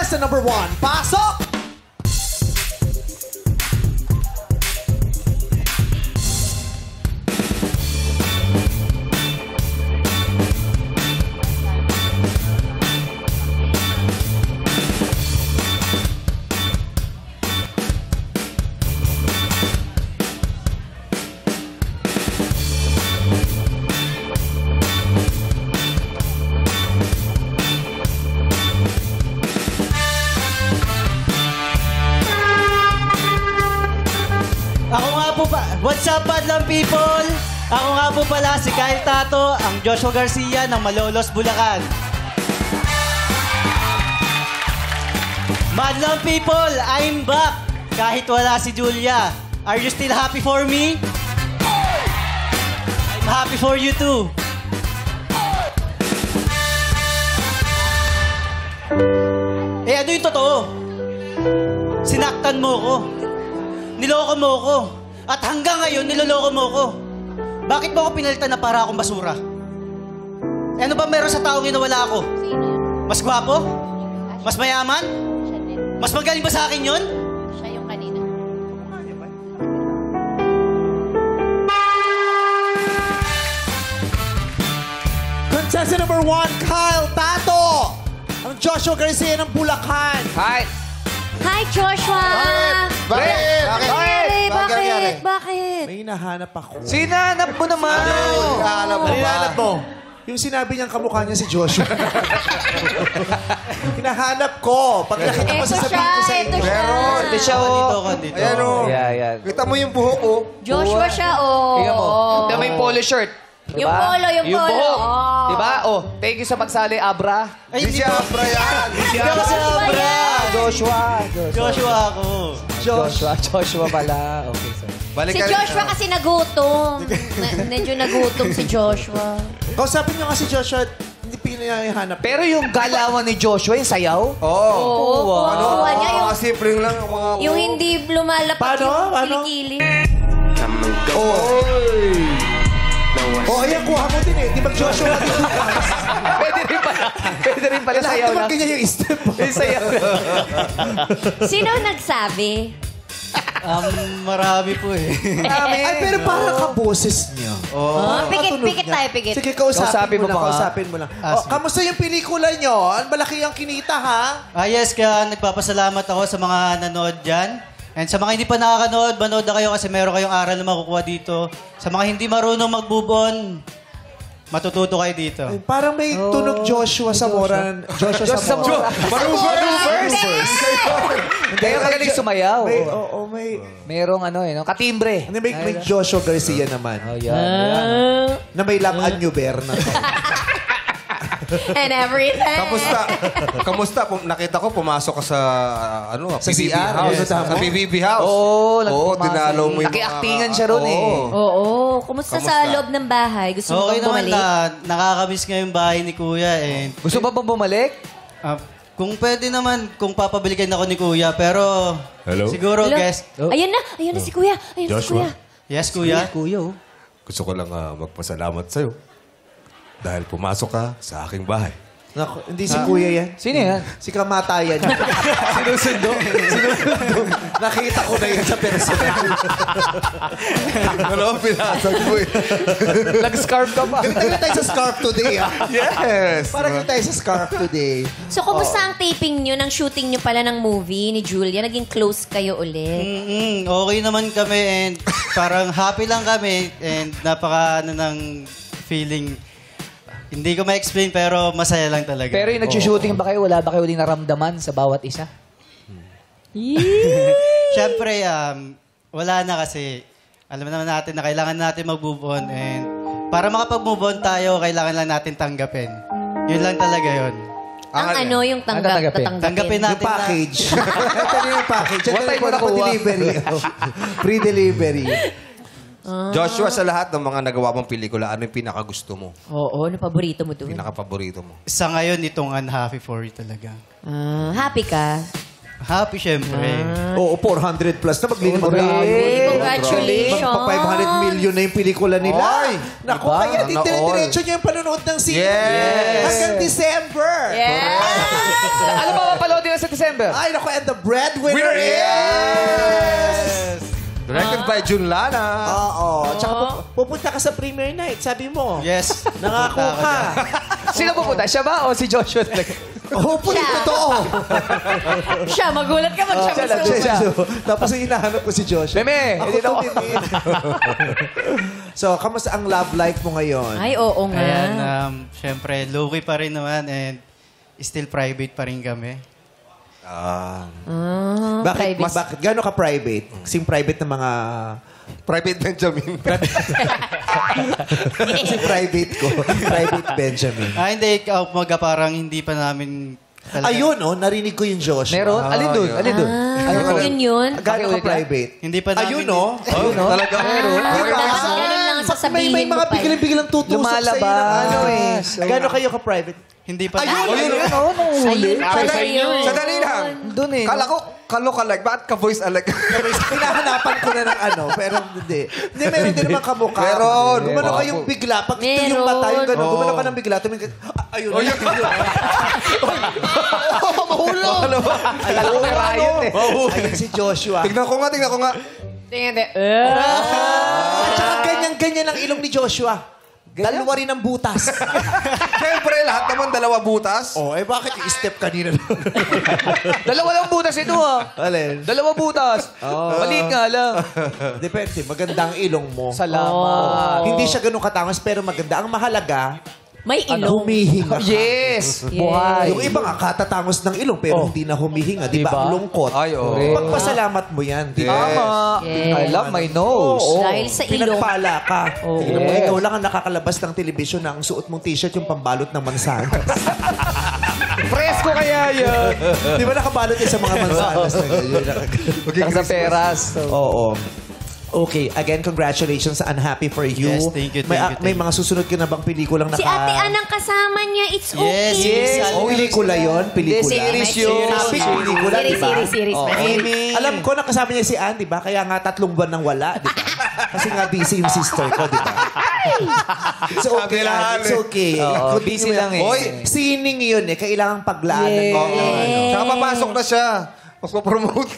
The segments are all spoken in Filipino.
Contestant number 1, pasok! What's up, Madlang people? Ako nga po pala si Kyle Tato, ang Joshua Garcia ng Malolos, Bulacan. Madlang people, I'm back. Kahit wala si Julia. Are you still happy for me? I'm happy for you too. Ano yung totoo? Sinaktan mo ko. Niloko mo ko. At hanggang ngayon, niloloko mo ko. Bakit mo ako pinalitan na para akong basura? Ano ba meron sa taong yun na wala ako? Mas gwapo? Mas mayaman? Mas magaling ba sa akin yun? Siya yung kanina. Contestant number 1, Kyle Tato! Ang Joshua Garcia ng Bulacan. Hi! Hi, Joshua! Bakit? May hinahanap ako. Sinanap mo naman! Hinahanap mo? Yung sinabi niyang kamukha niya si Joshua. Hinahanap ko. Pag nakita mo, sasabihin ko sa inyo. Meron. Ito siya, Dito. Ayan, oh. Yan. Kita mo yung buhok, oh. Joshua siya, oh. Tingnan mo. Na may polo shirt. Yung polo, yung Yung polo. buhok. Oh. Diba? Oh, thank you sa pagsali, Abra. Ay, Hindi siya Abra yan. Hindi ako si Abra. Joshua ako. Joshua pala. Okay, sir. Si Joshua kasi nagutom. Medyo nagutom si Joshua. Kausapin niyo kasi Joshua, hindi pinahanap. Pero yung galawan ni Joshua, yung sayaw? Oo. Oo, kuha niya yung... Simple lang ang mga... Yung hindi lumalapat yung kilikili. Oh, ayan, kuha mo din eh. Di ba Joshua ka din? Pwede rin pala Lahat sayaw naman lang. ganyan yung step. Yung sayaw lang. Sino nagsabi? Marami po eh. Ay, pero parang kaboses niya. Pikit tayo, pikit. Sige, kausapin mo lang. pa nga. Kausapin mo lang. Kamusta yung pelikula niyo? Ang malaki ang kinita, ha? Yes, kaya nagpapasalamat ako sa mga nanood dyan. And sa mga hindi pa nakakanood, manood na kayo kasi meron kayong aral na makukuha dito. Sa mga hindi marunong mag-move-on, matututo kayo dito. Ay, parang may tunog Joshua sa Moran. Joshua sa Moran. Maroovers! Kaya magaling sumayaw. May... Merong katimbre. May Joshua Garcia naman. Oh, yan. Na may Lam Anyo Berna. And everything. Kamusta? Nakita ko, pumasok ka sa, Sa PBB CR, House. yes. Sa PBB House. Oo, dinalaw mo yung Naki-actingan siya ron eh. Oo. Kumusta sa loob ng bahay? Gusto mo Okay bang naman bumalik? nakakamiss nga yung bahay ni Kuya. And, Gusto ba bang bumalik? kung pwede naman, kung papabalikan ako ni Kuya. Pero siguro, Hello? guest. Ayun na si Kuya. Ayun na si Joshua. Kuya. Yes, Kuya. Gusto ko lang magpasalamat sa'yo. Dahil pumasok ka sa aking bahay. Naku, hindi si Kuya yan. Sino yan? Si Kamatayan. Sinusundo. Nakita ko na yan sa personal. Pinasag mo eh. Nag-scarf ka pa. Ganito tayo sa scarf today, ah. Yes! Parang ganito tayo sa scarf today. So, kumusta ang taping nyo, ng shooting nyo pala ng movie ni Julia? Naging close kayo ulit? Okay naman kami and parang happy lang kami and napaka ng feeling. Hindi ko ma-explain pero masaya lang talaga. Pero yung nag-shooting ba kayo, wala ba kayo din naramdaman sa bawat isa? Siyempre, wala na kasi alam naman natin na kailangan natin mag-move on and para makapag-move on tayo, kailangan lang natin tanggapin. Yun lang talaga yun. Yung tatanggapin? Tanggapin natin Yung package. Ito na yung package. Ito na yung pa-delivery. Pre-delivery. Joshua, sa lahat ng mga nagawa mong pelikula, ano yung pinakagusto mo? Oo, ano paborito mo doon? Pinakapaborito mo? Sa ngayon, itong Unhappy for You talaga. Happy ka? Happy, syempre. Oo, 400 plus na maglilipad na. Congratulations! Magpa 500 million na yung pelikula nila. Ay! Naku, Diba? kaya Sana dire-diretso niyo yung panonood ng sine. Yes! Hanggang December. Yeah! Alam mo, mapalood din sa September. Ay, naku, and the breadwinner Winner is... Directed by Jun Lana. Oo. Tsaka pupunta ka sa premiere night, sabi mo. Yes. Nangako ka. Sino pupunta? Siya ba o si Joshua talaga? Hopefully, totoo. Siya, magulat ka mag siya. lang, siya. Tapos yung hinahanap ko si Joshua. Meme, Ako hindi to, na ako. Meme. So, kamusta ang love life mo ngayon? Ay, oo nga. Ayan, syempre, low-key pa rin naman and still private pa rin kami. Bakit? private. Bakit? Gano'n ka private? Kasing private ng mga... Private Benjamin. Kasing private ko. Private Benjamin. Hindi, mga parang hindi pa namin talaga. Ayun, oh, narinig ko yung Joshua. Meron? Alin doon? Alin doon? Yun. Gano'n ka Pakiulit nga. private? Hindi pa namin. Ayun, oh. Ayun, no? Talaga. Ganun lang sasabihin May mga mo pa. biglang tutusok Lumalabas. sa'yo ng ano eh. So, Gano'n kayo ka-private? Hindi pa Ayun, namin. Oo, nanguhuli. Sa'yo. Sandali lang. Doon eh. Kala ko, kalo-kalag. Bakit ka voice alike? Pinahanapan ko na ng ano, pero hindi. Hindi, meron din naman kamukha. Meron. Gumano kayong bigla. Pag ito yung mata, yung gano'n, gumano ka ng bigla. Tumingin ka, ayun. Oh, yun. Mahulog! Akala ko may riot eh. Ayun si Joshua. Tignan ko nga. Tingnan. At saka ganyan-ganyan ang ilong ni Joshua. Dalawa rin ang butas. Siyempre, lahat naman dalawa butas. Oh, eh bakit yung step kanina? Dalawa lang butas ito ah. Alin? Dalawa butas. Maliit nga lang. Depende, maganda ang ilong mo. Salamat. Hindi siya ganun katangos, pero maganda. Ang mahalaga, May ilong. humihinga ka. Yes. Yes. Buhay. Yung iba nga, katatangos ng ilong, pero hindi na humihinga. Di ba? Diba? Ang lungkot. Ay, oo. Pagpasalamat mo yan. Di ba? Tama. Yes. I love my nose. Oo. Dahil sa ilong. Pinagpala ka. Tingnan mo, Yes. ikaw lang ang nakakalabas ng telebisyon na ang suot mong t-shirt yung pambalot ng mansanas. Presko kaya yun. Di ba nakabalot yan sa mga mansanas na ganyan? Saka sa peras. Oo. Okay, again, congratulations. Unhappy for you. Yes, thank you, thank you, May mga susunod ka na bang pelikulang Si Ate Anang kasama niya. It's Yes, okay. yes. Oh, pelikula yun? Pelikula? Series yun. Topic, pelikula, di ba? Series. Alam ko, nakasama niya si Ann, di ba? Kaya nga 3 buwan nang wala, di ba? Kasi nga busy yung sister ko, di ba? It's okay, Ann. It's okay. Oo, Continue busy lang eh. Hoy, sining yun eh. Kailangang paglaanan mo. Saka papasok na siya. Mas promote.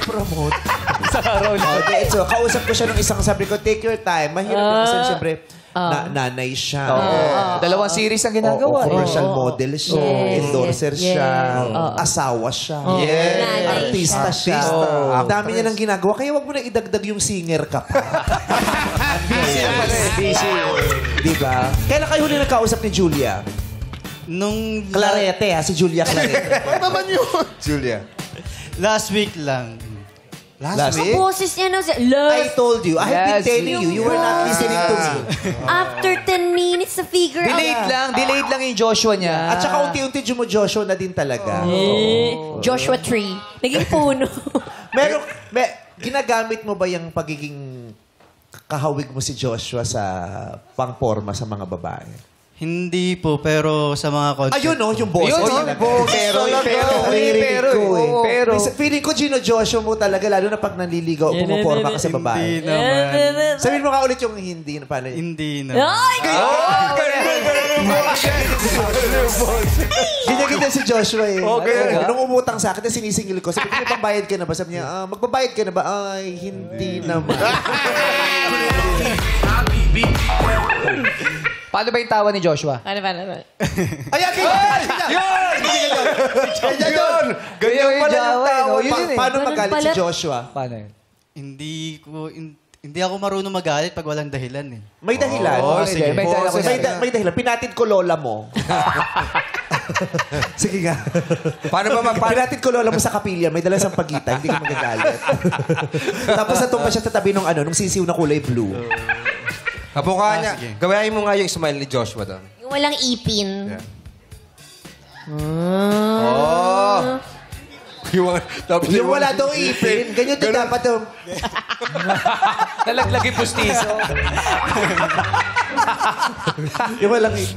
Promote. Sa role. Okay, so, kausap ko siya nung isang sabi ko, take your time. Mahirap yun kasi siyempre, nanay siya. Dalawang series ang ginagawa. Commercial model siya. Endorser siya. Asawa siya. Nanay Artista siya. Ang dami niya nang ginagawa. Kaya wag mo na idagdag yung singer ka pa. Busy. Diba? Kailan kayo huli nagkausap ni Julia? Nung Clarete, ha? Si Julia Clarete. Ano naman yun? Julia. last week lang. Last Ang week? boses niya, no? I Love. told you. I have been Yes. telling you. You were not listening to me. After 10 minutes, na figure out. Delayed lang yung Joshua niya. At saka unti-unti Joshua na din talaga. Joshua Tree. Naging puno. Ginagamit mo ba yung pagiging kahawig mo si Joshua sa pangporma sa mga babae? Hindi po, pero sa mga concert. Ayun, no? Yung boss. Yun, Oh, no? pero, Pero, oo. Pero. feeling ko, Gino Joshua mo talaga, lalo na pag nanliligaw o pumuporma ka sa Hindi babae. naman. Sabihin mo nga ulit yung hindi. Paano yun? Hindi naman. Ay! Ganyan-ganyan si Joshua eh. Okay. Nung umutang sa akin, na sinisingil ko, sabi ko, may pambayad ka na ba? Sabi niya, magbabayad ka na ba? Ay, hindi naman. Paano ba yung tawa ni Joshua? Paano? Ayan, ganyan! Ganyan! Ganyan pala yung tao. Yun yun eh. Paano Ganun magalit si pala. Joshua? Paano yun? Hindi ako marunong magalit pag walang dahilan eh. May dahilan. Oo, sige. May dahilan ko May dahilan. Pinatid ko lola mo. Sige nga. Paano ba Pinatid ko lola mo sa kapilya. May dala sa pagitan. Hindi ka magagalit. Tapos natumpa siya sa tabi nung sisiw na kulay blue. Kapukha niya. sige. Gawain mo nga yung smile ni Joshua doon. Yung walang ipin. Yeah. Oh. Yung wala daw ipin. Ganyan din dapat daw. Nalaglag yung pustiso. Yung walang ipin.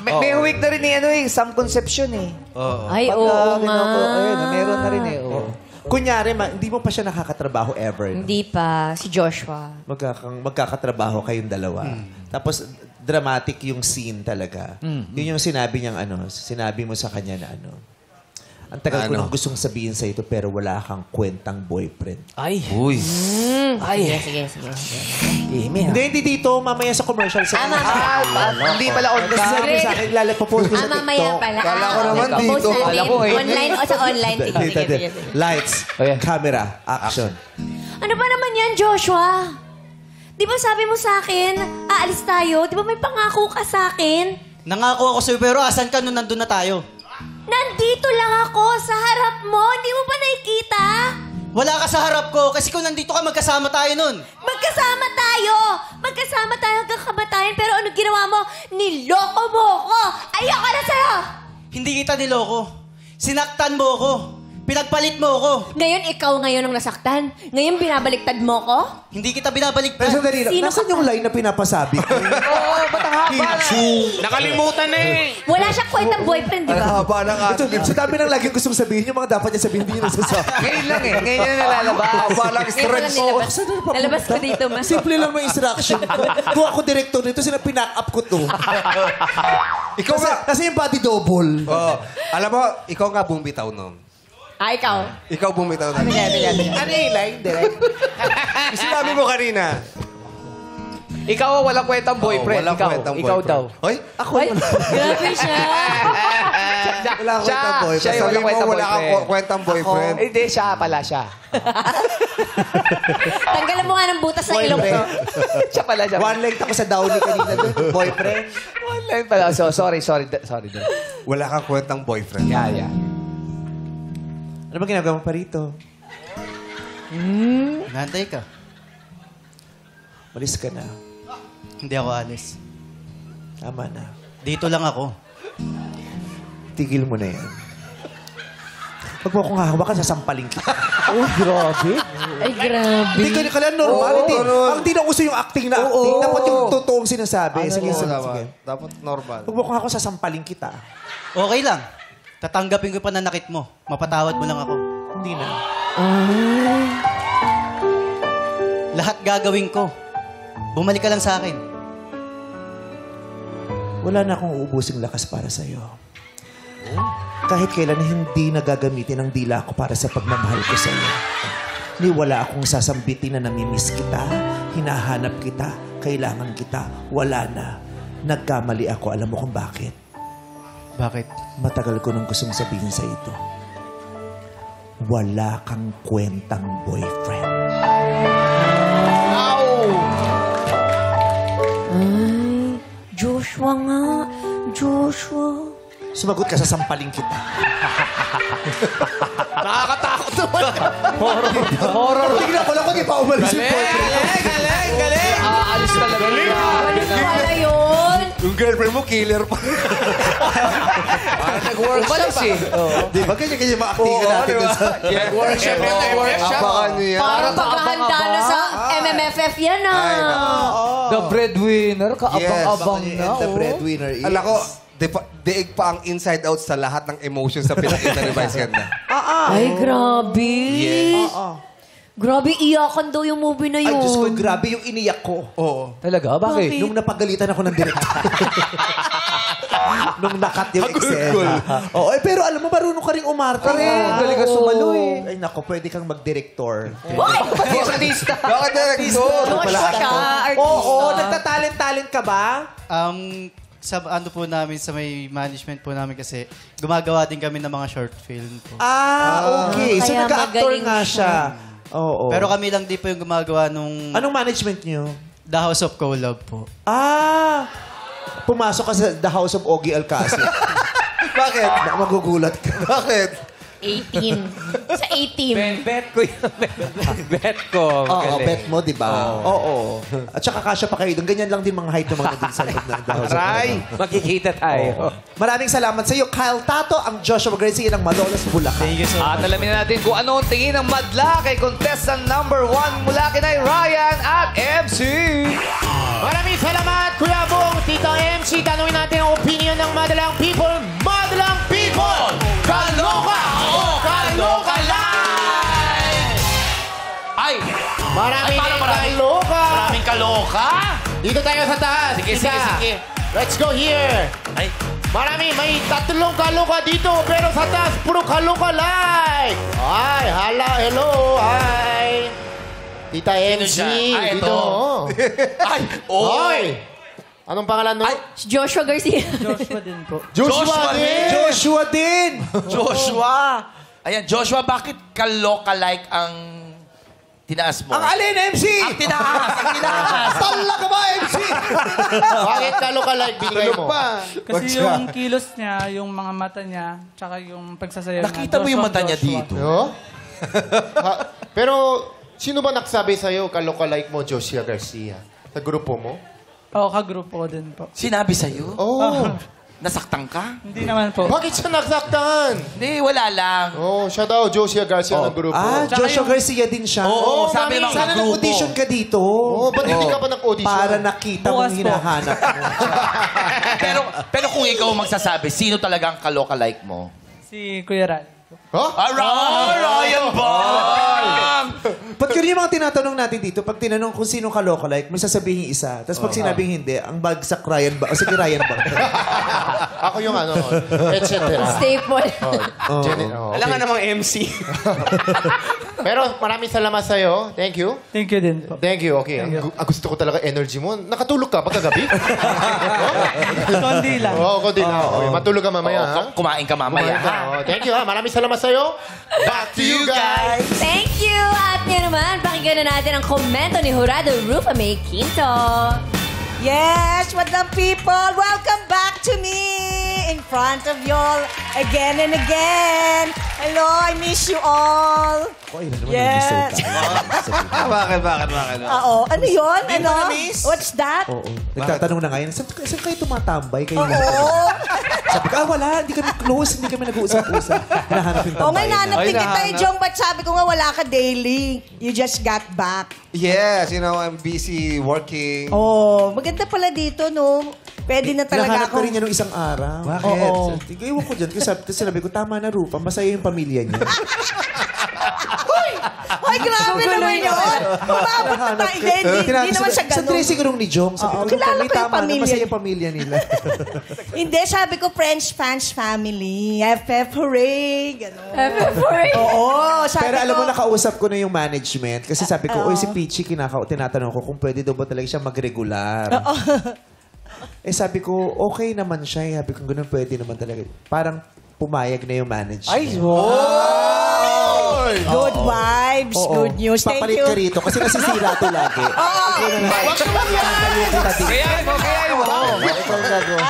May week na rin some conception eh. Ay, oo nga. Ayun, meron na rin eh. Oo. Kunyari, hindi mo pa siya nakakatrabaho ever. No? Hindi pa. Si Joshua. Magkakatrabaho kayong dalawa. Tapos, dramatic yung scene talaga. Yun yung sinabi niyang sinabi mo sa kanya na ang tagal ko nang gustong sabihin sa ito pero wala kang kwentang boyfriend. Ay. Uy. Sige. Hindi dito. Mamaya sa commercial. Sa Hindi pala on Kasi sabi mo sa akin, post ko sa TikTok. mamaya pala. Kala ko naman Post dito. natin. Kala ko Online o sa online. Sige. Lights, Ayan. camera, action. Ano ba naman yan, Joshua? Di ba sabi mo sa akin, aalis tayo? Di ba may pangako ka sa akin? Nangako ako sa'yo, pero asan ka nung nandun na tayo? Nandito lang ako sa harap mo. Hindi mo ba nakikita? Wala ka sa harap ko, kasi kung nandito ka, magkasama tayo nun. Magkasama tayo hanggang kamatayan. Pero ano ginawa mo? Niloko mo ako. Ayoko na sa'yo. Hindi kita niloko. Sinaktan mo ako. Pinagpalit mo ako. Ngayon, ikaw ngayon ang nasaktan. Ngayon, binabaliktad mo ko? Hindi kita binabaliktad. Pero sandali lang, Sino nasan ka yung line na pinapasabi ko? Oo, ba't ang haba na? Nakalimutan na eh. Wala siyang kwentang boyfriend, di ba? Haba ng Ito, sa dami ng laging gustong sabihin, yung mga dapat niya sabihin, hindi niya nasasabi. Ngayon lang eh. Ngayon na nalalabas. Haba lang Ngayon ko stress. lang nilabas. Saan na papunta? Nalabas ko dito, ma. Simple lang may instruction ko. Kung ako director nito, sila pinak-up ko to. Ikaw nga. Kasi yung body double. Oh, alam mo, ikaw nga bumitaw nun. Ikaw. Ikaw bumitaw na. Ano yung line, direct? Sinabi mo kanina. Ikaw ang walang kwentang boyfriend. Walang ikaw. kwentang Ikaw boyfriend. daw. Hoy, Ako Ay, grabe siya. Wala akong kwentang boyfriend. Siya yung sabi walang mo kwentang wala kang boyfriend. kwentang boyfriend. Hindi, siya pala siya. Tanggalan mo nga ng butas sa ilong ko. Siya pala siya. One length ako sa Downey kanina doon. Boyfriend. One line pala. So, sorry. Dad. Wala kang kwentang boyfriend. Yeah. Ano ba ginagawa mo pa rito? Nantay ka. Malis ka na. Hindi ako alis. Tama na. Dito lang ako. Tigil mo na yan. Pag mo akong hahawakan, sasampaling kita. Oh, grabe. Ay, grabe. Hindi ka kailan normal. Oo, Hindi. ganun. Ang di na uso yung acting na acting. Dapat yung totoong sinasabi. Sige. Dapat normal. Pag mo akong ako, sasampaling kita. Okay lang. Tatanggapin ko pa nanakit mo. Mapatawad mo lang ako. Hindi na. Lahat gagawin ko. Bumalik ka lang sa akin. Wala na akong uubusing lakas para sa'yo. Kahit kailan hindi nagagamitin ang dila ko para sa pagmamahal ko sa'yo. Ni wala akong sasambitin na namimiss kita, hinahanap kita, kailangan kita, wala na. Nagkamali ako, alam mo kung bakit. Bakit? Matagal ko nang gustong sabihin sa ito. Wala kang kwentang boyfriend. Ay, Joshua nga. Joshua. Sumagot ka, sasampaling kita. Nakakatakot naman. Horror. Tingnan ko lang kung di pa umalis yung boyfriend. Galing. Aalis talaga. Walis pala yun. Yung girlfriend mo, killer pa. Umalis eh. Di ba ganyan ma-acting natin dun sa... Workshop yan. Workshop. Apakan niya. Parang paghahanda na sa MMFF yan, The breadwinner. Kaabang-abang na. The breadwinner is... Alam ko, diig pa ang inside out sa lahat ng emotions sa pinag-revise ka na. Ay, grabe. Yes. Grabe, iyakan daw yung movie na Ay, yun. Diyos ko, grabe yung iniyak ko. Oo. Talaga? Bakit? Nung napagalitan ako ng director. Nung nakat yung eksena. Oo, pero alam mo, marunong ka rin umarte. Galing ka sumalo eh. Ay, nako, pwede kang mag-director. Artista. Bakit director? Joshua siya, artista. Oo, nagtatalent-talent ka ba? Sa ano po namin, sa may management po namin kasi, gumagawa din kami ng mga short film po. Okay. So, Kaya nag-actor magaling nga siya. Oo. Pero kami lang di po yung gumagawa nung Anong management niyo? The House of Collab po. Pumasok ka sa The House of Ogie Alcacid. Bakit? Baka magugulat ka. Bakit? 18. Sa 18. Bet ko yun. Bet ko. Oo, bet mo, di ba? Oo. At saka kasya pa kayo doon. Ganyan lang din mga height ng mga nandun sa loob ng The House of Aray! Ogie. Makikita tayo. Maraming salamat sa iyo, Kyle Tato, ang Joshua Gracie ng Malolos Bulacan. Thank you so much. At alamin na natin kung ano ang tingin ng madla kay contestant number 1 mula kay Ryan at MC. Maraming salamat, Kuya Bong, Tito MC. Tanungin natin ang opinion ng madalang people. Madalang people! Kaloka o kaloka live! Ay! Maraming kaloka! Maraming kaloka? Dito tayo sa taas. Sige, Isa. sige, sige. Let's go here. Ay, May tatlong kaloka dito, pero sa taas, puro kaloka like. Ay, hello, hi. Tita MC, siya? dito. Ito. Ay, oh. Hoy! Anong pangalan mo? Si Joshua Garcia. Joshua din po. Joshua din! Joshua din! Joshua. Ayan, Joshua, bakit kaloka-like ang tinaas mo? Ang alin, MC? Ang tinaas, ang tinaas. Talaga ba, MC? Bakit kaloka like binigay mo? Kasi yung kilos niya, yung mga mata niya, tsaka yung pagsasayaw niya. Nakita mo yung mata niya dito. No? Pero, sino ba nagsabi sa'yo kaloka like mo, Joshua Garcia? Sa grupo mo? Oo, kagrupo ko din po. Sinabi sa'yo? Oh. Nasaktan ka? Hindi naman po. Bakit siya nagsaktan? Hindi, wala lang. Oh, siya daw, Joshua Garcia ng grupo. Joshua Garcia din siya. Oo, sabi ng Sana grupo. nag-audition ka dito. Oh, ba't hindi ka pa nag-audition? Para nakita mong Bukas po. hinahanap mo. pero kung ikaw ang magsasabi, sino talagang kaloka-like mo? Si Kuya Ral. Huh? Ryan Bang! Ba't yun yung mga tinatanong natin dito? Pag tinanong kung sino ka lookalike, may sasabihin isa. Tapos pag sinabing hindi, ang bagsak Ryan ba? O sige, Ryan ba? Ako yung ano, et cetera. Staple. Alam nga namang MC. Pero maraming salamat sa'yo. Thank you. Thank you din po. Thank you. Okay. Gusto ko talaga energy mo. Nakatulog ka pagkagabi? Kondi lang. Oo, kundi na. Okay, matulog ka mamaya, ha? Kumain ka mamaya, Kumain ka. ha? Oh, thank you, ha? Maraming salamat sa'yo. Back to you guys. Thank you! At ngayon naman, pakinggan na natin ang komento ni Jurado Rufa May Quinto. Yes, madam people, welcome back to me in front of y'all again and again. Hello, I miss you all. Yes. Bakit? Oo, ano yun? Ano? na-miss? What's that? Oo. Nagtatanong na ngayon, saan kayo tumatambay? Kayo Oo. Sabi ko, wala. Hindi kami close. Hindi kami nag-uusap-usap. Hinahanap yung Oo, tambayan ngayon hanap na. din kita, Jong, but sabi ko nga wala ka daily. You just got back. Yes, I'm busy working. Oh, maganda pala dito, no? Pwede na talaga Hinahanap ako. ko rin niya nung isang araw. Bakit? Oo. Iwan ko dyan. Kasi sinabi ko, tama na, Rupa. Masaya yung pamilya niya. Ay, grabe naman yun. Umabot na tayo. Hindi naman siya Sa ganun. dressing room ni Jong, sabi Oo, ko, kilala Rupa, ko yung tama na. pamilya Masaya niya." yung pamilya nila. Hindi, sabi ko, French fans family. FF hooray. Ganon. Hooray! Oo, sabi Pero alam ko. mo, nakausap ko na yung management. Kasi sabi ko, oy, si Peachy, tinatanong ko kung pwede daw ba talaga siya mag-regular. Sabi ko, okay naman siya. Sabi ko, ganun pwede naman talaga. Parang pumayag na yung management. Ay, Good vibes, good news. Thank Papalit you. ka rito kasi nasisira to lagi. Wag ka man yan! Kaya mo.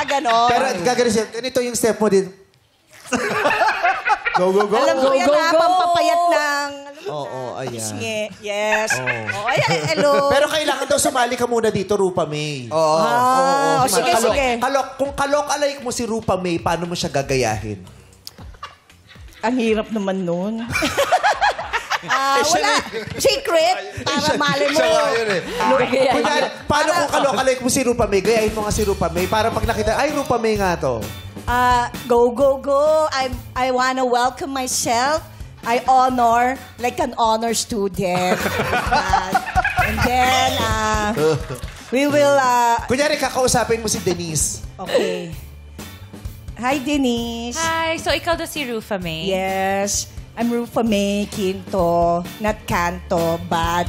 Ganon. Pero gagawin siya, ganito yung step mo din. Go, go, go. Alam ko yan go, na, go. pampapayat ng... Oo, ayan. Sige, yes. Oh, ayan, hello. Pero kailangan daw sumali ka muna dito, Rupa May. Ah, o sige, sige. Kung kalok-alike mo si Rupa May, paano mo siya gagayahin? Ang hirap naman nun. Wala. Secret. Para mali mo. Kunyari, paano kung kalok-alike mo si Rupa May, gayahin mo nga si Rupa May, para pag nakita, ay, Rupa May nga to. Go, go, go. I wanna welcome myself. I honor, like an honor student. And then, we will, Kunyari, kakausapin mo si Denise. okay. Hi, Denise. Hi, so ikaw daw si Rufa May? Yes, I'm Rufa May Quinto. Not Canto, but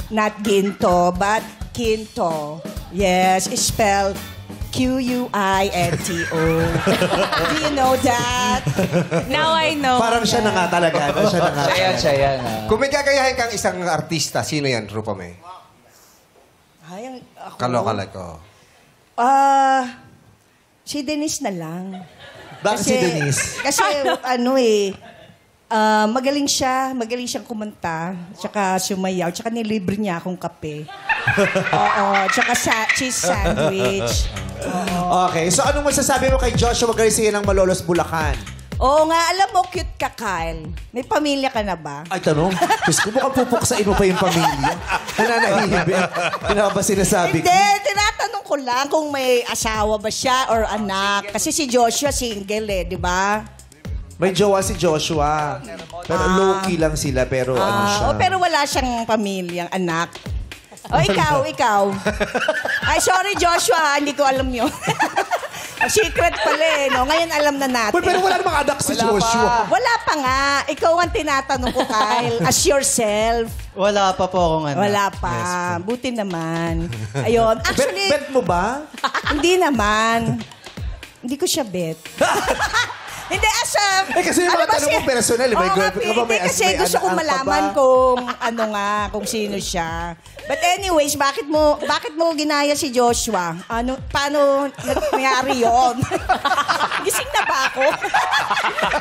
not Ginto, but Quinto. Yes, it's spelled Quinto. Do you know that? Now I know. Parang siya na nga talaga. Siya na nga. Siya yan. Kung may gagayahin kang isang artista, sino yan, Rupa May? Ay, ako. Kalokalike ko. Si Denise na lang. Bakit si Denise? Kasi magaling siya. Magaling siyang kumanta. Tsaka sumayaw. Tsaka nilibre niya akong kape. Oo. Tsaka cheese sandwich. Okay, so anong masasabi mo kay Joshua Garcia ng Malolos, Bulacan? Oo nga, alam mo, cute ka, Kyle. May pamilya ka na ba? Ay, tanong. Diyos ko, mukhang pupuksain mo pa yung pamilya. Nananahimik. Ano ba sinasabi ko? Hindi, tinatanong ko lang kung may asawa ba siya or anak. Kasi si Joshua single di ba? May jowa si Joshua. Pero low-key lang sila, pero ano siya. Pero wala siyang pamilyang anak. O, ikaw. Ay, sorry, Joshua. Hindi ko alam yun. Secret pala eh, no? Ngayon alam na natin. Well, pero wala namang anak si Joshua. Wala pa nga. Ikaw ang tinatanong ko, Kyle. As yourself. Wala pa po akong anak. Wala pa. Buti naman. Ayun. Actually, Bet mo ba? hindi naman. Hindi ko siya bet. Hindi, as a... kasi yung mga tanong mo personal, may Oo nga, girlfriend ka ba? hindi, kasi gusto kong malaman kung sino siya. But anyways, bakit mo ginaya si Joshua? Paano nangyari yun? Gising na ba ako?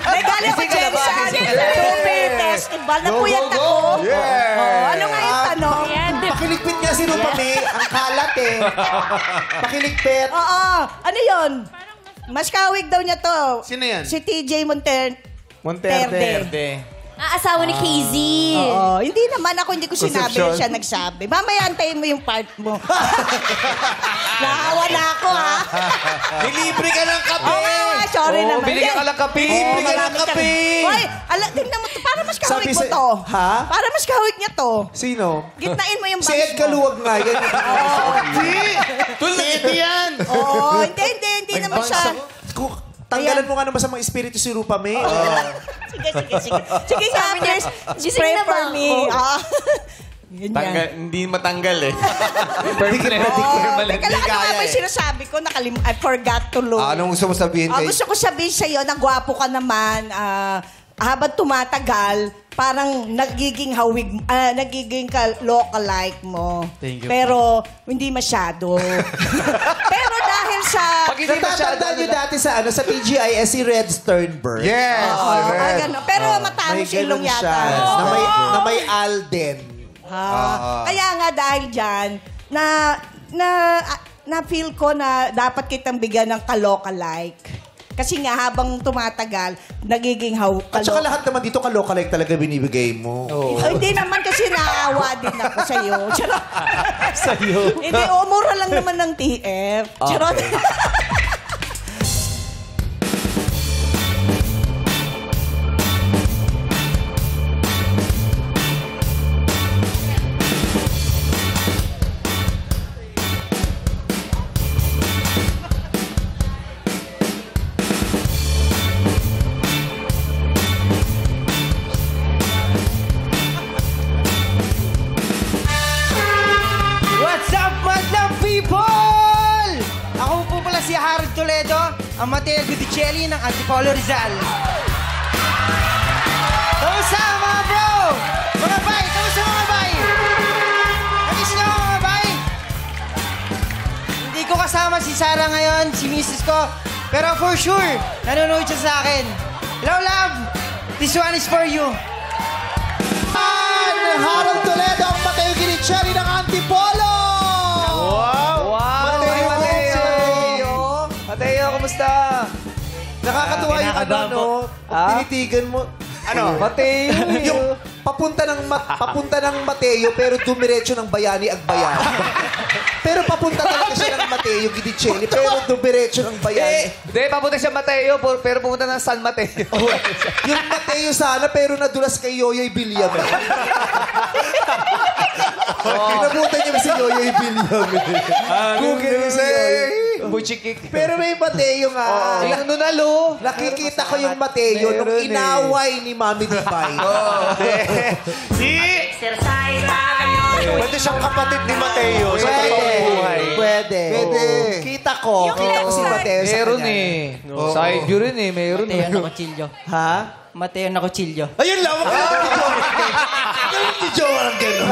May galing ko dyan sa Super Festival. Napuyat ako. Oh, ano nga yung tanong? Pakiligpit nga si Rupa May. Ang kalat eh. Pakiligpit. Oo. Ano yun? Mas kawig daw niya to. Sino yan? Si TJ Monterde. Asawa ni KZ. Oo. Hindi naman ako, hindi ko sinabi. Siya nagsabi. Mamaya antayin mo yung part mo. Nakawa na ako, ha? Nilibre ka ng kape! Sorry naman. Binigyan ka ng kape! Libre ka ng kape! Hoy, tingnan mo to. Para mas kahawig Sabi mo sa- to. Ha? Para mas kahawig niya to. Sino? Gitnain mo yung Si bangs Ed Kaluwag nga. Yan. Tuliti yan! Oo. Hindi naman siya. Tanggalan mo nga naman sa mga espiritu si Rupa May. Sige nga, please. Gising Pray na ba for me. Hindi matanggal eh. Teka lang, ano nga ba yung sinasabi ko? I forgot to look. Anong gusto mo sabihin kay... Gusto ko sabihin sa'yo, nagwapo ka naman. Habang tumatagal, parang nagiging ka-look-alike mo. Thank you. Pero, hindi masyado. Pero dahil sa... Natatandaan niyo dati sa TGIS si Red Sternberg. Yes! Ganun. Pero matalo silong ganun yata. siya. Na may Alden. Kaya nga dahil dyan, na-feel ko na dapat kitang bigyan ng ka-look-alike. Kasi nga, habang tumatagal, nagiging At saka lahat naman dito ka-localike talaga binibigay mo. Ay, hindi naman kasi naawa din ako sa'yo. Charot. Sa'yo? Hindi, mura lang naman ng TF. Charot. What's up, madlang people? Ako po pala si Harold Toledo, ang Mateo Gudicelli ng Antipolo Rizal. Kamusta mga bro? Mga bay, kamusta mga bay? Namiss niyo mga bay? Hindi ko kasama si Sarah ngayon, si misis ko. Pero for sure, nanonood siya sa akin. Hello, love! This one is for you. Harold Toledo ang Mateo Gudicelli ng Antipolo! Mateo, kumusta? Nakakatuwa yung tinitigan mo. Mateo. Yung papunta ng Mateo pero dumiretso ng Bayani Agbayani. Pero papunta talaga siya ng Mateo Gudicelli pero dumiretso ng Bayani. Hindi, papunta siya Mateo, pero pumunta ng San Mateo. Yung Mateo sana pero nadulas kay Yoyoy Bilyam. Kinabutan niya si Yoyoy Bilyam. Google mo si Yoyoy. Buchikik. Pero may Mateo nga. Yung nunalo. Nakikita ko yung Mateo nung inaway ni Mami Divine. Pwede siyang kapatid ni Mateo sa totoong buhay. Pwede. Kita ko si Mateo sa Meron kanya. eh. Side view rin eh. Meron eh. Mateo na Cuchillo. Ha? Mateo na Cuchillo. Ayun lang. Hindi joke lang gano'n.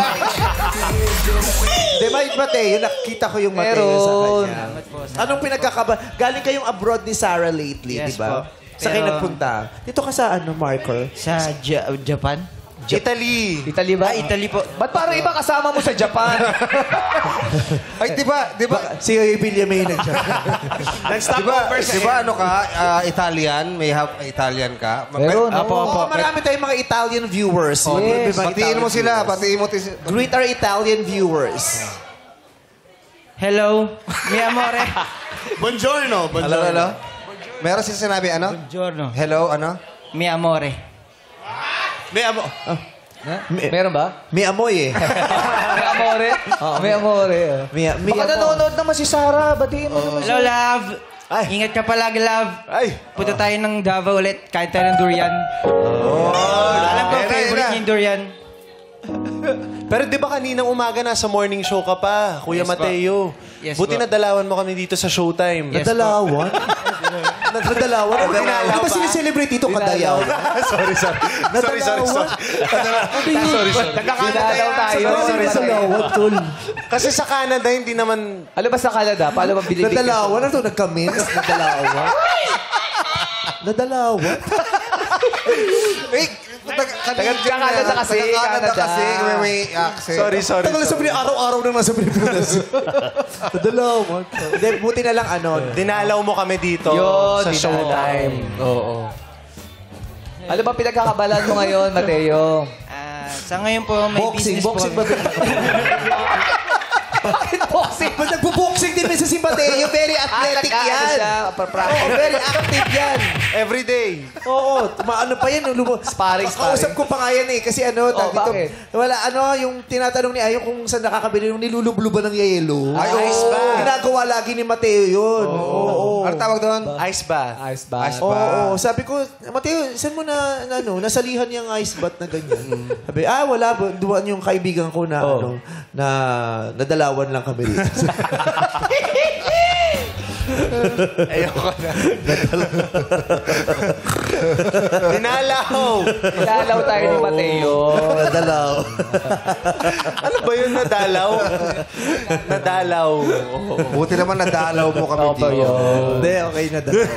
Di ba yung Mateo? Nakita ko yung Mateo sa Meron. kanya. Anong pinagkakaba? Galing kayong abroad ni Sarah lately, Yes di ba? po. Sa kayo Pero- nagpunta. Dito ka sa Marker? Sa Japan? Italy. Italy ba? Italy po. Ba't parang iba kasama mo sa Japan? Ay, di ba? Si Yoyoy Bilyam may nag-Japan. Nag-stopover Di ba ano ka? Italian? May Italian ka? Meron. Oo, marami tayong mga Italian viewers. Yes. Patiin mo sila. Patiin mo. Greet our Italian viewers. Hello, mi amore. Buongiorno. Hello? Meron siya sinabi ano? Buongiorno. Hello, ano? Mi amore. May amo. Meron ba? May amoy eh. May amore? May amore. May Baka nanonood naman si Sarah. Batiin mo naman siya. Hello, love. Ingat ka palagi, love. Punta tayo ng Davao ulit. Kain tayo ng durian. Alam ko, favorite niya yung durian. Pero di ba kaninang umaga nasa morning show ka pa, Kuya Yes, po. Mateo? Yes, Buti po. nadalawan mo kami dito sa Showtime. Yes, Nadalawan? Nadalawan? Ano Nadalawan ba pa. sineselebrate ito kadayaw? sorry. Dinalaw tayo. Nadalawan, tol. Kasi sa Canada, hindi naman... Alam ba sa Canada? Paano ba binibig? Nadalawan? Ano ito? Nagkamins? Nadalawan? Nadalawan? Canada kasi. Canada kasi. May accent. Sorry. Tagal na sa araw-araw na nasa Pilipinas. Nadalawan. Hindi, buti na lang Dinalaw mo kami dito Yun, sa Showtime. Oo. Ano ba pinagkakabalan mo ngayon, Mateo? Sa ngayon po, may business po. Boxing ba? Bakit boxing? Ba't nagpo-boxing din sa si Mateo? Very athletic yan. Oo, very active yan. Every day. Oo, ano pa yan? Sparring. Kausap ko pa nga yan eh. Kasi bakit? Wala, yung tinatanong ni Ayo kung saan nakakabili yung nilulubluban ng yelo. Ice bath. Ginagawa lagi ni Mateo yun. Oo. Ano tawag doon? Ice bath. Ice bath. Oo, sabi ko, Mateo, saan mo nasalihan yung ice bath na ganyan? Sabi, wala. Duwan yung kaibigan ko na, na nadalawan lang kami dito. Ayoko na. Dinalaw tayo ni Mateo. Nadalaw. Ano ba yun? Nadalaw. Buti naman nadalaw mo kami dito. Hindi, okay na dalaw.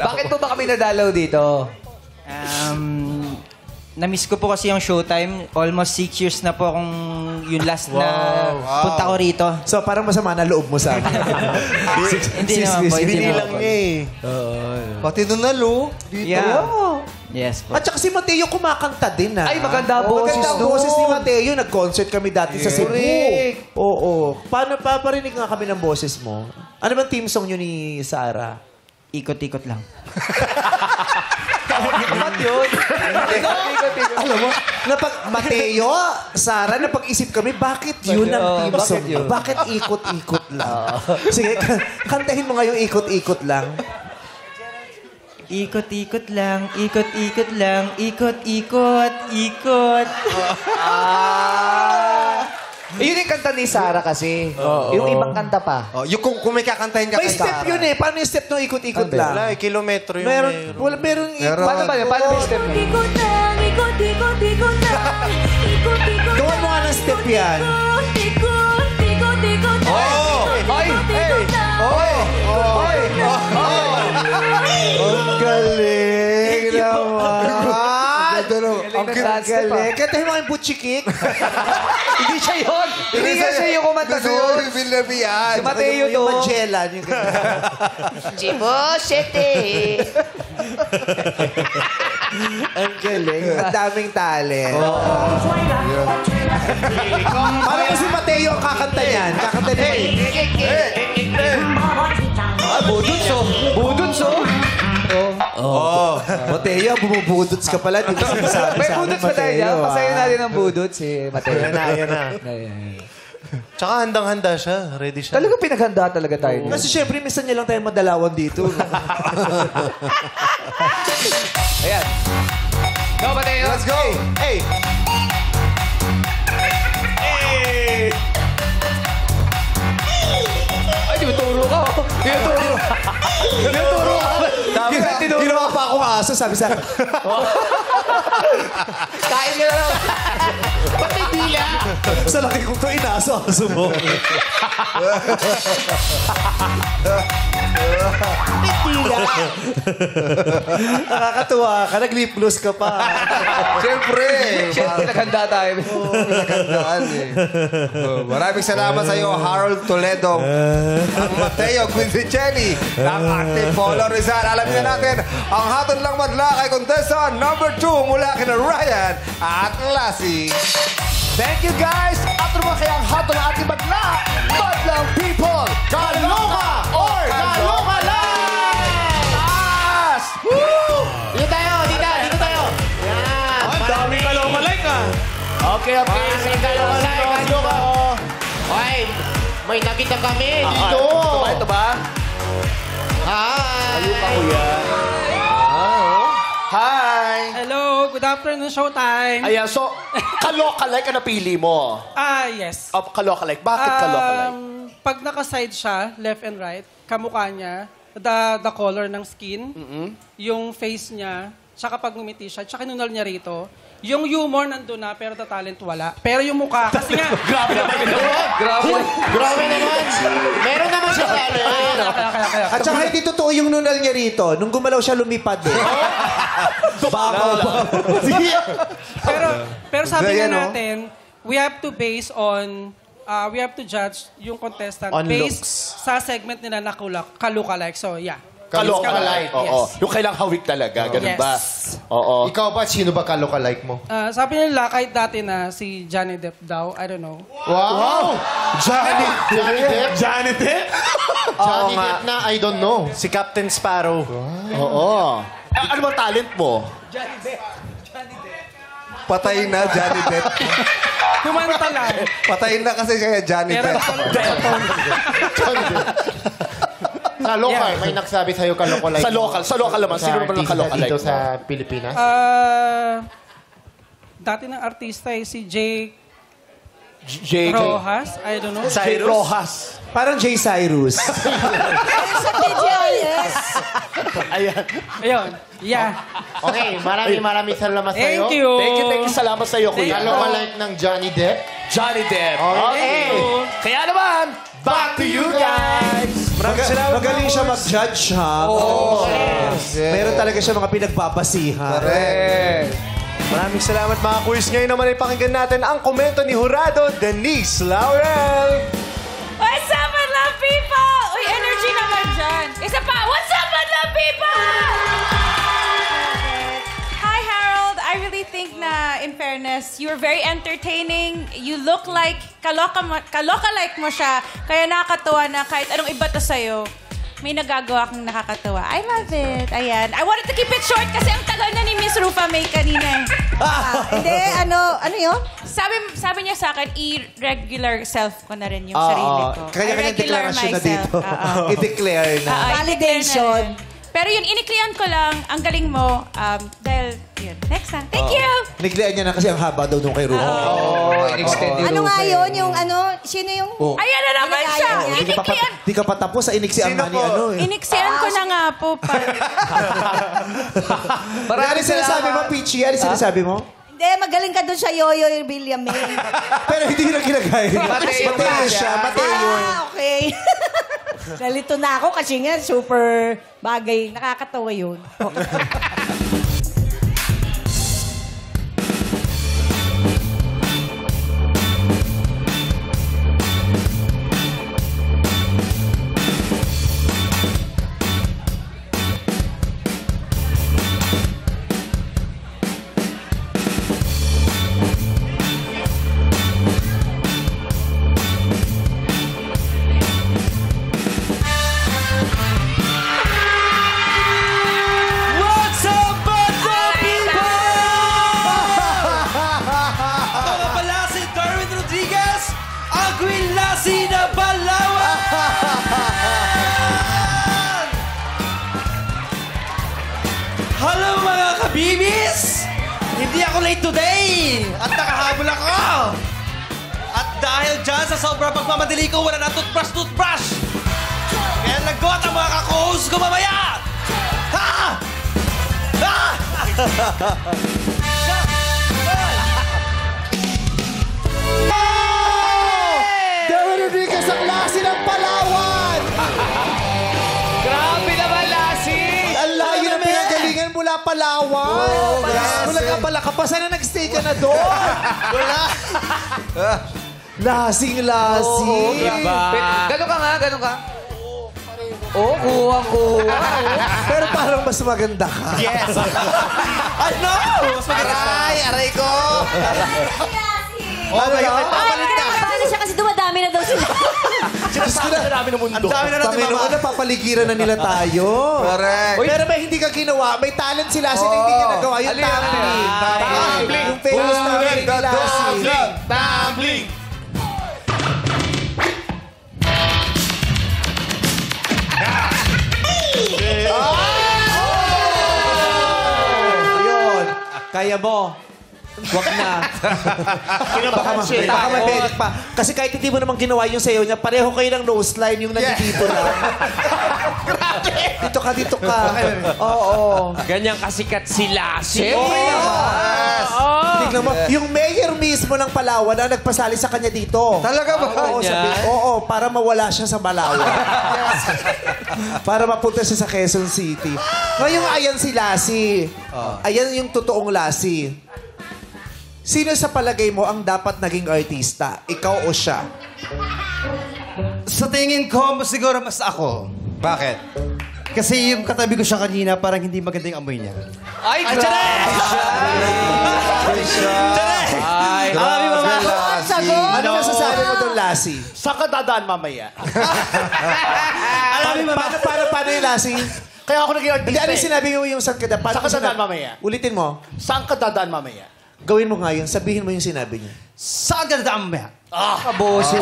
Bakit po ba kami nadalaw dito? Na-miss ko po kasi yung Showtime. Almost 6 years na po akong yung last na punta ko rito. So, parang masama na loob mo sa akin. Hindi naman po. Hindi Binilang naman po. niya eh. Pati dunalo. Yeah. Yes po. At saka si Mateo kumakanta din Ay, maganda boses Maganda ang doon. boses ni Mateo. Nag-concert kami dati sa Cebu. Correct. Oo. Paano paparinig nga kami ng boses mo? Ano bang team song nyo ni Sarah? Ikot-ikot lang. Ba't yun? Alam mo, Mateo, Sarah, napag-isip kami, bakit yun ang team bakit song? yun? Bakit ikot-ikot lang? Sige, kantahin mo nga yung ikot-ikot lang. Ikot-ikot lang, ikot-ikot lang, ikot-ikot, ikot. Yun yung kanta ni Sarah kasi. Yung ibang kanta pa. Yung kung may kakantahin ka May kay step Sarah. yun eh. Paano yung step no ikot-ikot lang? Wala, kilometro yun. Meron Paano ba yun? Paano ba yung step na yun? Ikot lang, ikot lang. Ikot-ikot Gawa mo nga ng step yan. Ikot-ikot lang. Ay! Ang galing naman. Ang galing. Kantahin mo nga yung butchikik. Hindi siya yun. Hindi nga siya yung kumanta Gusto doon. yung Villavi yan. Si Mateo Yung to. Magellan. Yung Ang galing. Ang daming talent. Paano ko si Mateo ang kakanta niyan? Kakanta niya. Buduts oh. Buduts oh. Mateo, bumubudots ka pala. Di ba sinasabi May sa akin, buduts ba tayo dyan? Pasayo natin ng buduts si Mateo. Yan na. Tsaka handang-handa siya. Ready siya. Talagang pinaghanda talaga tayo. Kasi syempre, minsan niya lang tayo madalawan dito. Ayan. Go, Mateo. Let's go! Hey! Ay, tinuturo ka. Tinuturo ka. Tinuturo ka. Ginawa pa akong aso, sabi sa akin. Kain ka na lang. Ba't may dila? Sa laki kong ito, inaso-aso mo. Nakakatuwa ka, nag-lip gloss ka pa. Siyempre. Siyempre, pinaghanda tayo. Pinagandaan eh. Maraming salamat sa iyo, Harold Toledo. Ang Mateo Quinticelli. Ang active Polo Rizal. Alamin na natin ang hatol lang madla kay contestant number 2 mula kina Ryan at Lassie. Thank you guys! At naman kaya ang hatol ng ating madla, Madlang People, Kaloka or Kaloka Live! Taas! Woo! Dito tayo, dito tayo. Yan! Ang dami Kaloka Like ah! Okay. Ay, may nakita kami dito. Ito ba? Hi! Kuya. Hi! Hello, good afternoon, showtime. Ayan, so, kalokalike ang napili mo. Yes. Kalokalike. Bakit kalokalike? Pag naka-side siya, left and right, kamukha niya, the color ng skin, yung face niya, tsaka pag ngumiti siya, tsaka nunal niya rito, yung humor nandun na, pero the talent wala. Pero yung mukha, kasi nga... Grabe naman yun. Grabe naman. Meron naman siya talent. Kaya. At saka hindi totoo yung nunal niya rito. Nung gumalaw siya, lumipad eh. Bako. Pero sabi nga natin, we have to base on... we have to judge yung contestant On based looks. sa segment nila na kalokalike. So, yeah. Kalokalike. Oo. Yes. Yung kailang hawik talaga. Ganun Yes. ba? Oo. Ikaw ba, sino ba kalokalike mo? Sabi nila, kahit dati na si Johnny Depp daw, I don't know. Wow! Johnny Depp? Johnny Depp? Johnny Depp na I don't know. Si Captain Sparrow. Oo. Ano bang talent mo? Patay na, Johnny Depp. Kumanta lang. Patay na kasi siya, Johnny Pero Depp. Sa local, may nagsabi sa'yo kalokalike. Sa local naman. Sino naman ang kalokalike dito mo? sa Pilipinas? Dati ng artista si Jake Jake. Rojas. I don't know. Jake Rojas. Parang Jay Cyrus. Sa PGIS. Ayan. Ayun. Yeah. Okay, maraming salamat sa'yo. Thank you. Thank you. Salamat sa iyo, kuya. Kalokalike ng Johnny Depp. Johnny Depp. Okay. Kaya naman, back to you guys. Magaling siya mag-judge, ha? Oo. Meron talaga siya mga pinagbabasihan. Maraming salamat mga quiz. Ngayon naman ay pakinggan natin ang komento ni Jurado Denise Laurel. What's up, Madlang people? Uy, energy naman dyan. Isa pa, what's up, Madlang people? Hi, Harold. I really think na, in fairness, you were very entertaining. You look like, kaloka-like mo siya. Kaya nakakatuwa na kahit anong iba to sa'yo, may nagagawa kang nakakatuwa. I love it. Ayan. I wanted to keep it short kasi ang tagal na ni Miss Rufa May kanina. Hindi, ano yun? Sabi niya sa akin, i-regular self ko na rin yung sarili ko. Kanya-kanya I regular deklarasyon na myself. dito. I-declare na. Validation. Pero yun, iniklian ko lang, ang galing mo, dahil, yun, next time. Thank you! Niglaan niya na kasi ang haba daw nung kay Rufa. Ano nga yun? Yung sino yung... Ayan na naman siya! Iniklian! Di ka pa tapos sa iniksian nga ni ano eh. Iniksian ko na nga po. Ano sinasabi mo, Peachy? Ano sinasabi mo? Hindi, magaling ka doon sa Yoyo Villamin. Pero hindi na ginagaya. Mateo siya. Mateo. Okay. Nalito na ako kasi nga super bagay. Nakakatawa yun. What's up, Madlang people? Ako nga pala si Darwin Rodriguez, ang Gwilasi na Balawan! Hello mga kabibis! Hindi ako late today! At nakahabol ako! At dahil dyan sa sobrang pagmamadali ko, wala na toothbrush! Kaya lagot ang mga ka-host ko mamaya! Ha! Ha! Darwin Rodriguez ang klase ng Palawan! Grabe naman, Lassie! Ang layo ng pinanggalingan mula Palawan! Mula ka pala, kapasan na nag-stay ka na doon! Wala! Lasing-lasing! Gano'n ka nga, gano'n ka. Oo, kuha. Pero parang mas maganda ka. Yes. Ano? Mas maganda. Aray ko. Ano yun? Ay, kaya siya kasi dumadami na daw sila. Diyos ko na. namin ng mundo. Ang dami na natin Panginoon, napapaligiran na nila tayo. Correct. Pero may hindi ka ginawa. May talent si Lassie na hindi niya nagawa. Yung tumbling. Tumbling. Yung famous tumbling ni Lassie. Tumbling! Ayun. Kaya mo. Wag na. Kinabahan siya. Baka mabedit pa. Kasi kahit hindi mo naman ginawa yung sayo niya, pareho kayo ng nose line yung nandito lang. Dito ka. Oo. Ganyang kasikat si Lassie. Tignan mo, yung mayor mismo ng Palawan ang nagpasali sa kanya dito. Talaga ba? Oo, para mawala siya sa Palawan. Para mapunta siya sa Quezon City. Ngayon, ayan si Lassie. Ayan yung totoong Lassie. Sino sa palagay mo ang dapat naging artista? Ikaw o siya? Sa tingin ko, siguro mas ako. Bakit? Kasi yung katabi ko siya kanina, parang hindi maganda yung amoy niya. Ay, grabe! Ay, Ano masasabi mo doon, Lassie? Saan ka dadaan mamaya? Paano yung Lassie? Kaya ako naging artista. Hindi, ano yung sinabi mo yung saan ka dapat? Saan ka dadaan mamaya? Ulitin mo. Saan ka dadaan mamaya? Gawin mo nga yun. Sabihin mo yung sinabi niya. Saan ka nadaan mamaya? Kaboses!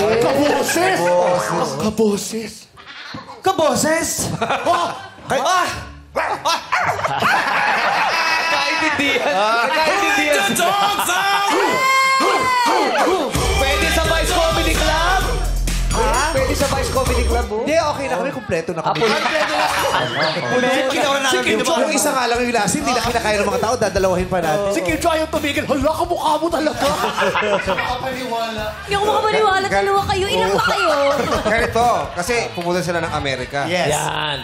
Kaboses! Kaintindihan. Kaintindihan. Pwede sa Vice Comedy Club? Pwede sa Vice Comedy Club, oh? Hindi, okay na kami. Kompleto na kami. Yung isa nga lang yung Lassie, hindi na kinakaya ng mga tao. Dadalawahin pa natin. Si Kim Cho ayaw tumigil. Hala, kamukha mo talaga. Hindi ako makapaniwala. Dalawa kayo. Ilan ba kayo? Ganito, kasi pupunta sila ng Amerika. Yes. Yan.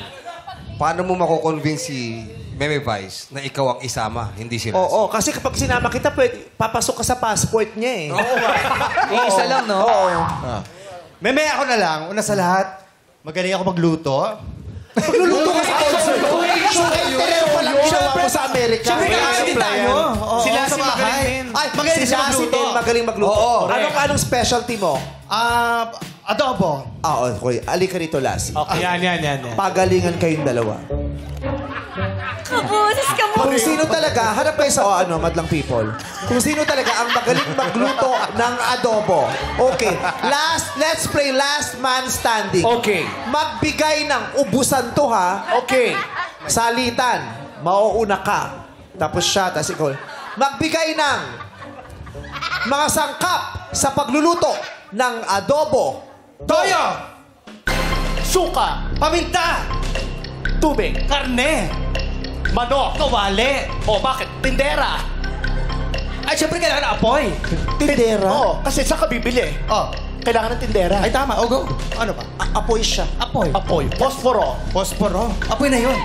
Paano mo mako-convince si Meme Vice na ikaw ang isama, hindi si Lassie? Oo, kasi kapag sinama kita, papasok ka sa passport niya eh. Isa lang, no? Meme, ako na lang. Una sa lahat, magaling ako magluto. Magluluto ka sa concert. Telero pa lang ginawa mo sa Amerika. Siyempre, kakain din tayo. Si Lassie magaling. Ay, magaling Si siya Lassie magluto. din magaling magluto. Oo. Anong specialty mo? Adobo. Okay. Alika rito, Lassie. Okay, yan. Pagalingan kayong dalawa. Kaboses ka mo. Kung sino talaga, harap kayo sa madlang people. Kung sino talaga ang magaling magluto ng adobo. Okay. Let's play last man standing. Okay. Magbigay ng ubusan to, ha? Okay. Salitan. Mauuna ka. Tapos siya, tapos ikaw. Magbigay ng mga sangkap sa pagluluto ng adobo. Toyo! Suka. Paminta! Tubig. Karne! Manok. Kawali! O, bakit? Tindera. Ay, syempre kailangan ng apoy. Tindera. Oo, kasi saan ka bibili? Oh. Kailangan ng tindera. Ay, tama. O, go. Ano ba? Apoy siya. Apoy. Apoy. Posporo. Posporo. Apoy na yun.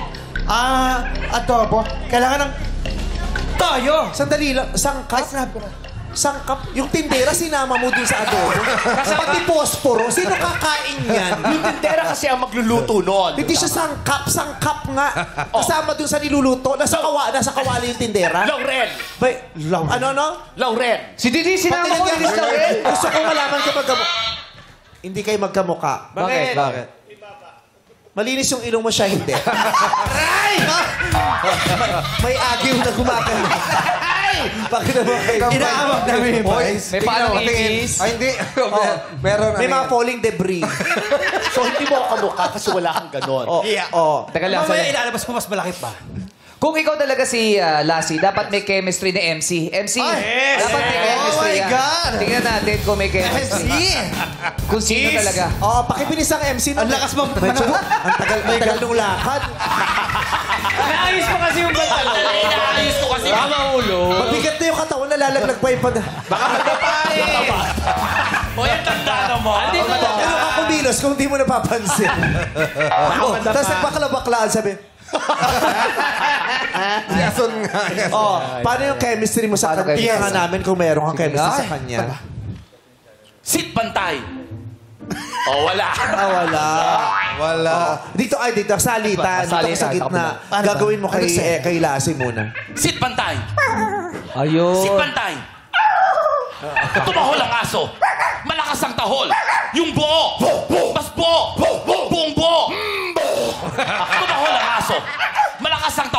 Adobo. Kailangan ng toyo. Sandali lang. Sangkap? Sangkap? Yung tindera, sinama mo dun sa adobo. Pati posporo, sino kakain yan? Yung tindera kasi ang magluluto noon. Hindi siya sangkap nga. Kasama dun sa niluluto. Nasa kawali yung tindera. Laurel. Ano? Laurel. Si Didi, sinama ko yung Laurel. Gusto ko malaman ka Hindi kayo magkamukha. Bakit? Malinis yung ilong mo siya, hindi. May agiw na kumakanta. Bakit naman kayo? Inaawag namin yung boys. May paano itis? Ay, hindi. Meron. May mga falling debris. So, hindi mo kamukha kasi wala kang ganon. Teka lang, Mamaya ilalabas ko mas malaki pa. Kung ikaw talaga si Lassie, dapat may chemistry ni MC. MC, dapat may chemistry Oh my yan. God! Tingnan natin kung may chemistry. Kung sino talaga. Pakibilis ang MC. Ang lakas mo. Ang tagal nung lakad. Naayos mo kasi yung pantalon. Naayos ko kasi yung ulo. Mabigat na yung katawan, nalalaglag pa yung Baka magpapay. O yung tanda mo. Andito na. Ano ka kumilos kung di mo napapansin? Tapos nagbakla-baklaan, sabi, Yason nga. paano yung chemistry mo sa kanya? Tingnan nga namin kung meron kang chemistry sa kanya. Sit bantay. O, wala. Wala. Dito, salitan. Dito ako sa gitna. Gagawin mo kay Lassie muna. Sit bantay. Ayun. Sit bantay. Tumahol ang aso. Malakas ang tahol. Yung buo. Mas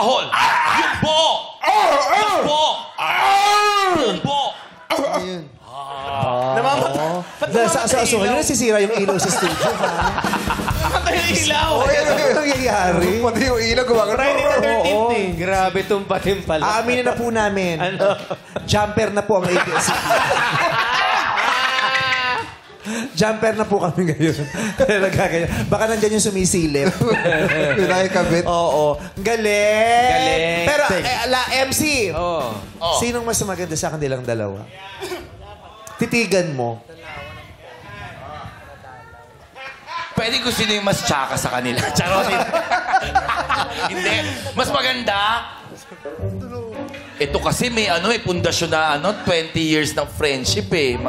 Kahol! Yung buo! Yung buo! Yung buo! Ngayon nasisira yung ilaw sa studio, ha? Patay yung ilaw! Ano nangyayari? Pati yung ilaw gumagano. Grabe tumbatin pala. Aaminin na po namin. Jumper na po ang ABS-CBN. Jumper na po kami ngayon. Baka nandyan yung sumisilip. Yung nakikabit. Oo. Galing! Galing. Pero, MC, Oh. sinong mas maganda sa kanilang dalawa? Titigan mo. Pwede ko sino yung mas tsaka sa kanila. Charot. Hindi. Mas maganda. Ito kasi may pundasyon na 20 years ng friendship eh.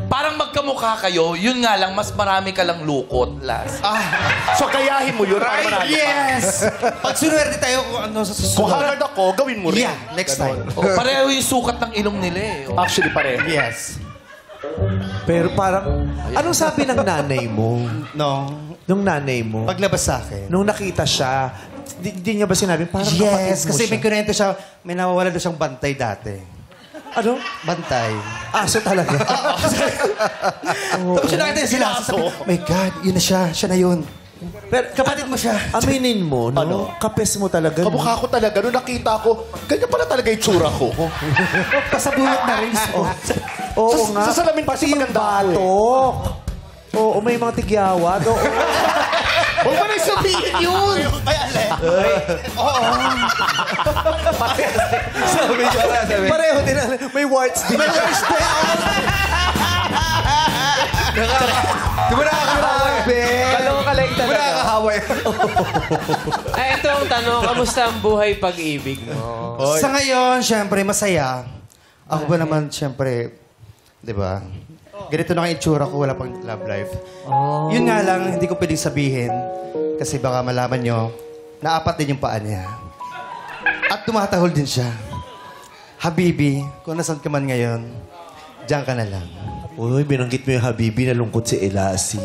Parang magkamukha kayo, yun nga lang, mas marami ka lang lukot last. So, kayahin mo yun para manalo ka. Yes! Pag sinuwerte tayo kung ano sa susunod. Kung hangad ako, gawin mo rin. Yeah, next time. Pareho yung sukat ng ilong nila eh. Actually, pareho. Yes. Pero parang, anong sabi ng nanay mo? No. Nung nanay mo? Paglabas sa akin. Nung nakita siya, di niya ba sinabi, parang kapatid Yes, mo kasi siya? may kunento siya, may nawawala doon siyang bantay dati. Ano? Bantay. Aso talaga. Tapos siya nakita niya sila. Oh my God, yun na siya. Siya na yun. Pero Kapatid mo siya. aminin mo, no? Ano? Kapes mo talaga. no? Kamukha ko talaga. Nung nakita ko, ganyan pala talaga yung tsura ko. Pasabulot na rin. Oo nga. Sa salamin Pati kasi yung maganda ako eh. batok. Oo, may mga tigyawat. Oo. Huwag mo na sabihin yun! Pareho din. May warts din. May warts din. Di ba nakakahaway? Kalong-kaleng Di ba talaga. nakakahaway? Ay, ito ang tanong, kamusta ang buhay pag-ibig mo? Sa ngayon, syempre, masaya. Ako ba naman, syempre, di ba? Ganito na ang itsura ko, wala pang love life. Yun nga lang, hindi ko pwedeng sabihin. Kasi baka malaman nyo, naapat din yung paa niya. At tumatahol din siya. Habibi, kung nasan ka man ngayon, diyan ka na lang. Uy, binanggit mo yung Habibi, nalungkot si Elasi.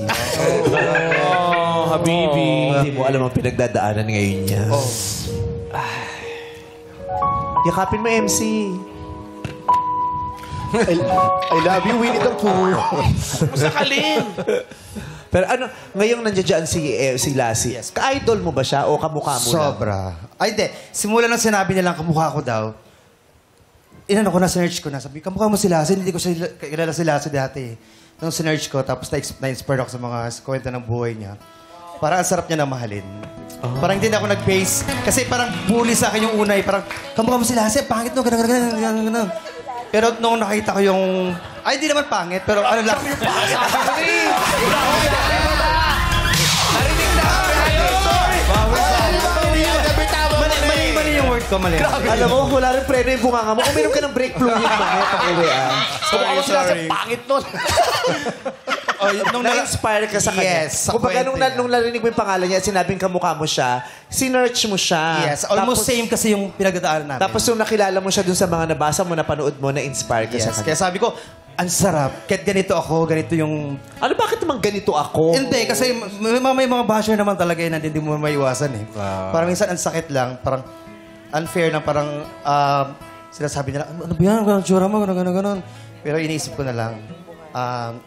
Habibi. Hindi mo alam ang pinagdadaanan ngayon niya. Yakapin mo, MC. I love you, Winnie the Pooh. Masakalin! Pero ano, ngayong nandiyan si Lassie, ka-idol mo ba siya o kamukha mo lang? Sobra. Ay, hindi. Simula nang sinabi nilang kamukha ko daw, inano ko na, sinerch ko na. Sabi, kamukha mo si Lassie. Hindi ko siya kilala si Lassie dati. Nung sinerch ko, tapos na-inspire ako sa mga kwento ng buhay niya. Parang ang sarap niya na mahalin. Parang hindi na ako nag-base. Kasi parang bully sa akin yung una eh. Parang, kamukha mo si Lassie, pangit no, ganun. Pero nung nakita ko yung... Ay, hindi naman pangit, pero ano lang. Mali yung word ko, mali. Alam mo, wala rin preno yung bunganga mo. Uminom ka ng brake fluid mamaya pag-uwi, Sorry. Pangit nun. Nung na-inspire ka sa kanya. Yes, sa Kumbaga, kwento nung narinig mo yung pangalan niya at sinabing kamukha mo siya, sinerch mo siya. Yes, almost Tapos- same kasi yung pinagdadaanan namin. Tapos nung nakilala mo siya dun sa mga nabasa mo, napanood mo, na-inspire ka sa Yes, kanya. kaya sabi ko, ang sarap. Kahit ganito ako, ganito yung... Ano, bakit naman ganito ako? Hindi, kasi may mga basher naman talaga yun na hindi mo maiwasan eh. Parang minsan ang sakit lang, parang unfair na parang sinasabi nila, ano ba yan? Ang tsura mo, gano'n. Pero iniisip ko na lang,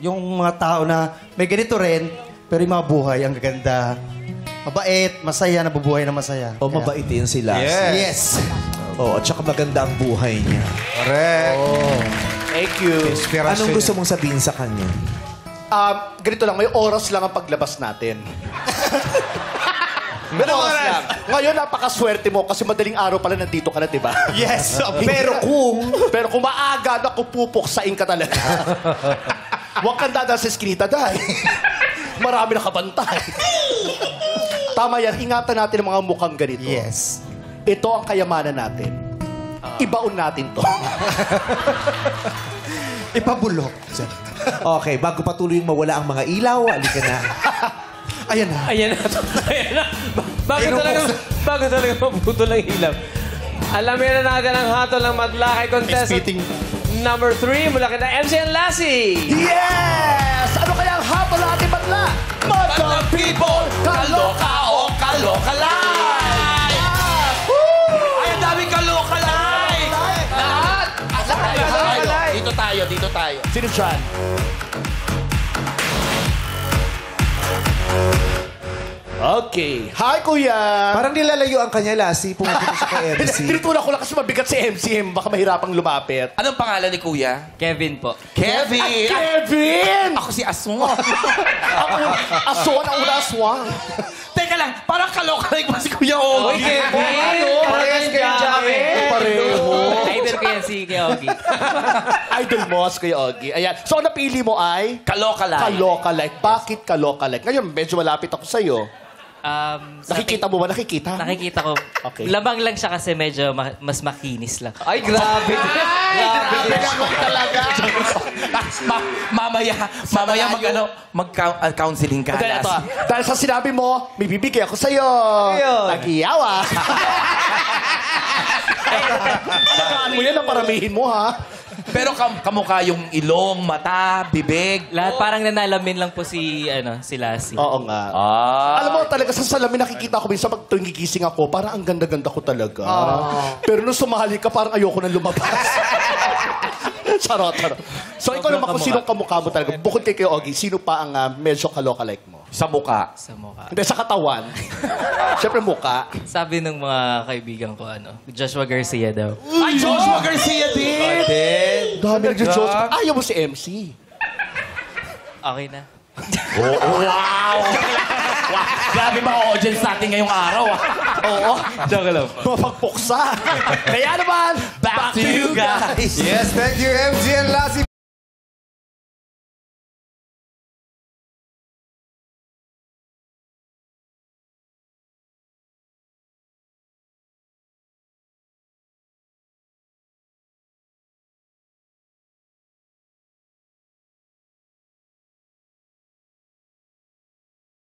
yung mga tao na may ganito rin, pero yung mga buhay, ang gaganda, mabait, masaya, nabubuhay na masaya. O, mabait yun si Lassie. Yes. Oo, at saka maganda ang buhay niya. Correct. Thank you. Anong gusto mong sabihin sa kanya? Ganito lang, may oras lang ang paglabas natin. May oras lang. Ngayon, napakaswerte mo kasi madaling araw pala nandito ka na, di ba? Yes. Pero kung maaga na pupuksain ka talaga, huwag kang dadaan sa eskinita dahil marami na kabantay. Tama yan, ingatan natin ang mga mukhang ganito. Yes. Ito ang kayamanan natin. Ibaon natin to. Ipabulok. Okay, bago patuloy yung mawala ang mga ilaw, alika na. Ayan na. Ayan na. Ayan na. Bago talaga maputol ang ilaw. Alamin na natin ang hatol ng madla kay contestant number 3 mula kina MC and Lassie. Yes! Ano kaya ang habol ng ating batla? Madlang people, kaloka o kaloka lang! Dito tayo. Sino dyan? Okay. Hi, Kuya! Parang nilalayo ang kanya, Lassie. Pumunta siya kay MC. Tinutulak ko lang kasi mabigat si MC. Baka mahirapang lumapit. Anong pangalan ni Kuya? Kevin po. Kevin! Kevin! Ako si Aswang. Ako yung aswan, ang una aswang. Teka lang, parang kaloka like mo si Kuya Ogie. Parehas kayo dyan. Pareho. Idol ko yan si Kuya Ogie. Idol mo, si Kuya Ogie. Ayan. So, ang napili mo ay? Kaloka-like. Kaloka-like. Bakit kaloka-like? Ngayon, medyo malapit ako sa'yo. Nakikita mo ba? Nakikita? Nakikita ko. Okay. Lamang lang siya kasi medyo mas makinis lang. Ay, grabe. Grabe naman talaga. Mamaya mag-counseling ka. Dahil ito, dahil sa sinabi mo, may bibigay ako sa'yo. Nag-iyawa. Ano mo yan ang paramihin mo, ha? Pero kamukha yung ilong, mata, bibig. Lahat parang nanalamin lang po si Lassie. Oo nga. Alam mo, talaga sa salamin nakikita ko minsan pag tuwing gigising ako, parang ang ganda-ganda ko talaga. Pero nung sumali ka, parang ayoko nang lumabas. Charot. So, ikaw naman kung sinong kamukha mo talaga, bukod kay Kuya Ogie, sino pa ang medyo kaloka-like mo? Sa muka. Sa mukha. Hindi, sa katawan. Siyempre, mukha. Sabi ng mga kaibigan ko, Joshua Garcia daw. Ay, Joshua Garcia din! Dami nag-Diyos. Ayaw mo si MC. Okay na. Wow! Grabe ba audience natin ngayong araw? Oo. Joke lang. Mapagpuksa. Kaya naman, back to you guys. Yes, thank you, MG and Lassie.